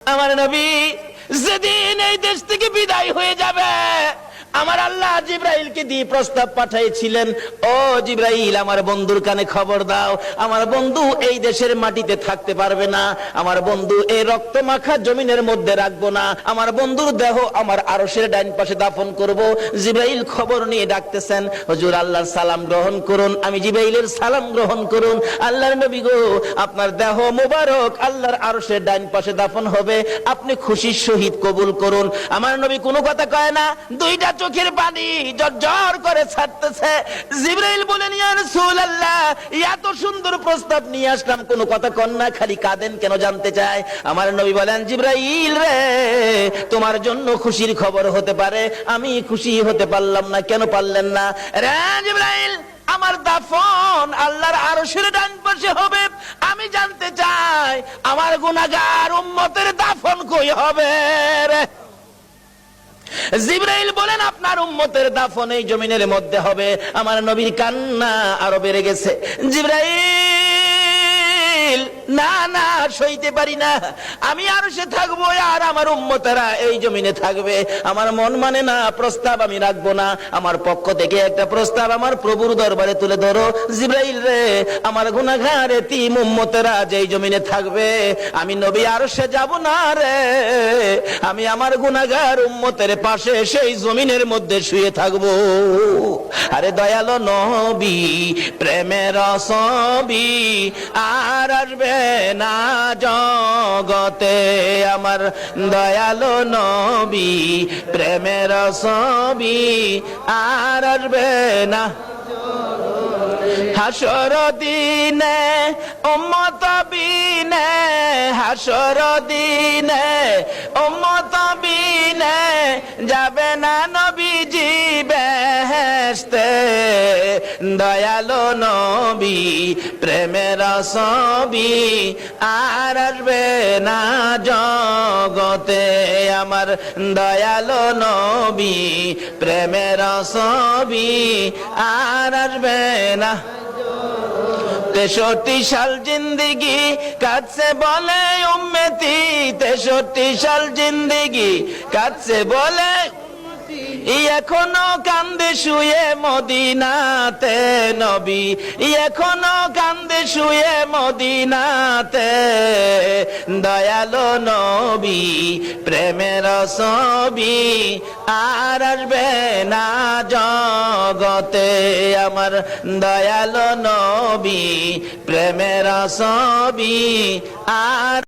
আমার নবী যেদিন এই দেশ থেকে বিদায় হয়ে যাবে, আমার আল্লাহ জিব্রাইলকে দিয়ে প্রস্তাব পাঠাইছিলেন, ও জিব্রাইল, আমার বন্ধুর কানে খবর দাও, আমার বন্ধু এই দেশের মাটিতে থাকতে পারবে না, আমার বন্ধু এই রক্ত মাখা জমিনের মধ্যে রাখবো না, আমার বন্ধুর দেহ আমার আরশের ডাইন পাশে দাফন করব। জিব্রাইল খবর নিয়ে ডাকতেছেন, হুজুর আল্লাহর সালাম গ্রহণ করুন। আমি জিব্রাইলের সালাম গ্রহণ করুন। আল্লাহর নবী গো, আপনার দেহ মুবারক আল্লাহর আরশের ডাইন পাশে দাফন হবে, আপনি খুশির সহিত কবুল করুন। আমার নবী কোনো কথা কয় না, দুইটা চোখের পানি জর্জর করে ছাড়তেছে। জিবরাইল বলেন, ইয়া রাসূলুল্লাহ, এত সুন্দর প্রস্তাব নিয়ে আসলাম, কোনো কথা কন না, খালি কাঁদেন কেন জানতে চাই। আমার নবী বলেন, জিবরাইল রে, তোমার জন্য খুশির খবর হতে পারে, আমি খুশি হতে পারলাম না। কেন পারলেন না? রে জিবরাইল, আমার দাফন আল্লাহর আরশের ডান পাশে হবে, আমি জানতে চাই আমার গুনাহগার উম্মতের দাফন কই হবে রে? জিবরাইল বলেন, আপনার উম্মতের দাফন এই জমিনের মধ্যে হবে। আমার নবীর কান্না আরো বেড়ে গেছে। জিবরাইল, না না, সইতে পারি না, আমি আরশে থাকবো আর আমার উম্মতেরা এই জমিনে থাকবে। আমার মন মানে না, প্রস্তাব আমি রাখবো না। আমার পক্ষ থেকে একটা প্রস্তাব আমার প্রভুর দরবারে তুলে ধরো। জিবরাইল রে, আমার গুনাহগার এতিম উম্মতেরা যেই জমিনে থাকবে, আমি নবী আরশে যাব না রে, আমি আমার গুনাহগার উম্মতের পাশে সেই জমিনের মধ্যে শুয়ে থাকবো। আরে দয়ালো নবী, প্রেমের ছবি আর আসবে না জগতে, আমার দয়ালো নবী, প্রেমের ছবি আর আসবে না। হাসর দিনে উম্মত বিনে, হাসর দিনে উম্মত বিনে যাবে না নবীজি বেহেশতে। দয়ালো নবী, প্রেমের ছবি আর আসবে না জগতে, আমার দয়ালো নবী, প্রেমের ছবি আর আসবে না। 63 সাল জিন্দেগি কাটছে বলে উম্মতি, 63 সাল জিন্দেগি কাটছে বলে, এখনো কান্দে শুয়ে মদিনাতে নবী, এখনো কান্দে শুয়ে মদিনাতে। দয়ালো নবী, প্রেমের ছবি আর আসবে না জগতে, আমার দয়ালো নবী, প্রেমের ছবি আর